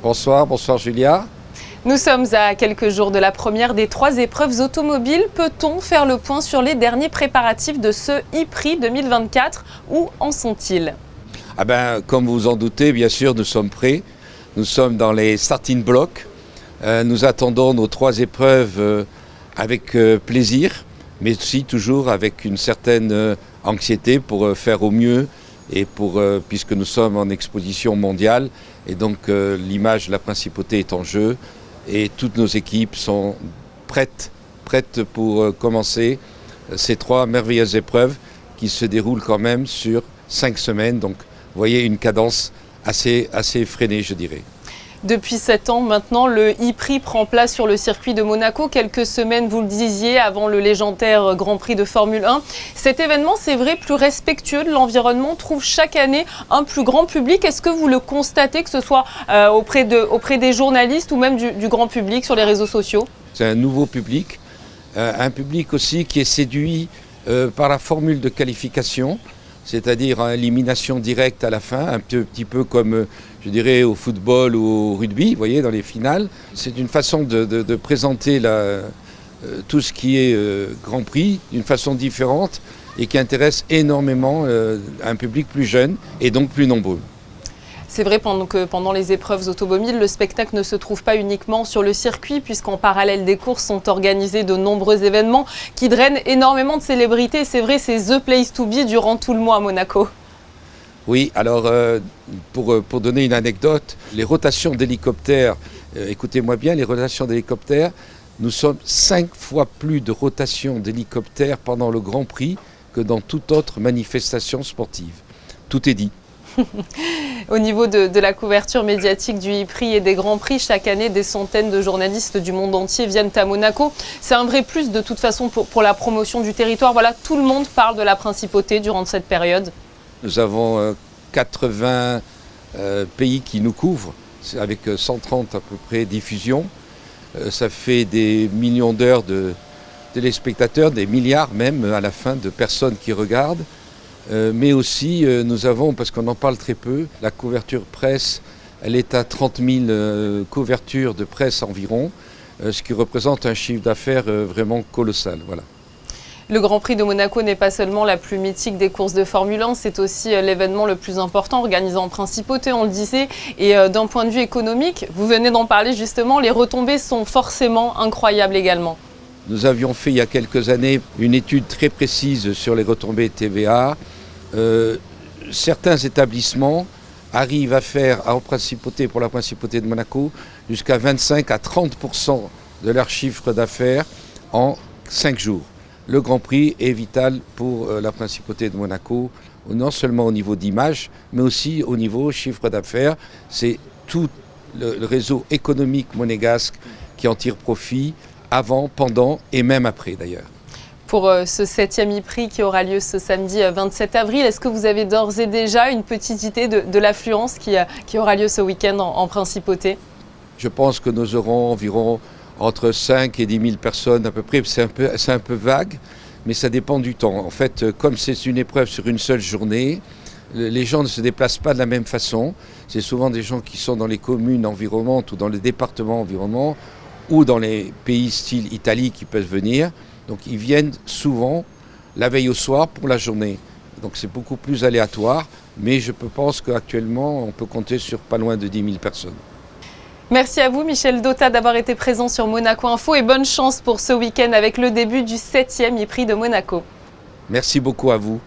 Bonsoir, bonsoir Julia. Nous sommes à quelques jours de la première des 3 épreuves automobiles. Peut-on faire le point sur les derniers préparatifs de ce e-Prix 2024? Où en sont-ils? Comme vous vous en doutez, bien sûr, nous sommes prêts. Nous sommes dans les starting blocks. Nous attendons nos 3 épreuves avec plaisir, mais aussi toujours avec une certaine anxiété pour faire au mieux et puisque nous sommes en exposition mondiale et donc l'image de la principauté est en jeu et toutes nos équipes sont prêtes pour commencer ces 3 merveilleuses épreuves qui se déroulent quand même sur 5 semaines. Donc vous voyez une cadence assez effrénée, je dirais. Depuis 7 ans maintenant, le e-Prix prend place sur le circuit de Monaco. Quelques semaines, vous le disiez, avant le légendaire Grand Prix de Formule 1. Cet événement, c'est vrai, plus respectueux de l'environnement, trouve chaque année un plus grand public. Est-ce que vous le constatez, que ce soit auprès des journalistes ou même du grand public sur les réseaux sociaux? C'est un nouveau public, un public aussi qui est séduit par la formule de qualification, c'est-à-dire à élimination directe à la fin, un petit peu comme, je dirais, au football ou au rugby, vous voyez, dans les finales. C'est une façon de présenter tout ce qui est Grand Prix d'une façon différente et qui intéresse énormément un public plus jeune et donc plus nombreux. C'est vrai que pendant les épreuves automobiles, le spectacle ne se trouve pas uniquement sur le circuit, puisqu'en parallèle des courses sont organisés de nombreux événements qui drainent énormément de célébrités. C'est vrai, c'est the place to be durant tout le mois à Monaco. Oui, alors pour donner une anecdote, les rotations d'hélicoptères, écoutez-moi bien, les rotations d'hélicoptères, nous sommes 5 fois plus de rotations d'hélicoptères pendant le Grand Prix que dans toute autre manifestation sportive. Tout est dit. Au niveau de la couverture médiatique du e-Prix et des Grands Prix, chaque année, des centaines de journalistes du monde entier viennent à Monaco. C'est un vrai plus de toute façon pour la promotion du territoire. Voilà, tout le monde parle de la principauté durant cette période. Nous avons 80 pays qui nous couvrent, avec 130 à peu près diffusions. Ça fait des millions d'heures de téléspectateurs, des milliards même à la fin de personnes qui regardent. Mais aussi nous avons, parce qu'on en parle très peu, la couverture presse, elle est à 30 000 couvertures de presse environ, ce qui représente un chiffre d'affaires vraiment colossal. Voilà. Le Grand Prix de Monaco n'est pas seulement la plus mythique des courses de Formule 1, c'est aussi l'événement le plus important organisé en principauté, on le disait. Et d'un point de vue économique, vous venez d'en parler justement, les retombées sont forcément incroyables également. Nous avions fait il y a quelques années une étude très précise sur les retombées TVA. Certains établissements arrivent à faire pour la principauté de Monaco jusqu'à 25 à 30% de leur chiffre d'affaires en 5 jours. Le Grand Prix est vital pour la principauté de Monaco, non seulement au niveau d'image, mais aussi au niveau chiffre d'affaires. C'est tout le réseau économique monégasque qui en tire profit avant, pendant et même après d'ailleurs. Pour ce 7e e-Prix qui aura lieu ce samedi 27 avril, est-ce que vous avez d'ores et déjà une petite idée de l'affluence qui aura lieu ce week-end en principauté? Je pense que nous aurons environ entre 5 et 10 000 personnes à peu près. C'est un peu vague, mais ça dépend du temps. En fait, comme c'est une épreuve sur une seule journée, les gens ne se déplacent pas de la même façon. C'est souvent des gens qui sont dans les communes environnantes ou dans les départements environnants ou dans les pays style Italie qui peuvent venir. Donc ils viennent souvent la veille au soir pour la journée. Donc c'est beaucoup plus aléatoire, mais je pense qu'actuellement on peut compter sur pas loin de 10 000 personnes. Merci à vous Michel Dota d'avoir été présent sur Monaco Info et bonne chance pour ce week-end avec le début du 7e e-Prix de Monaco. Merci beaucoup à vous.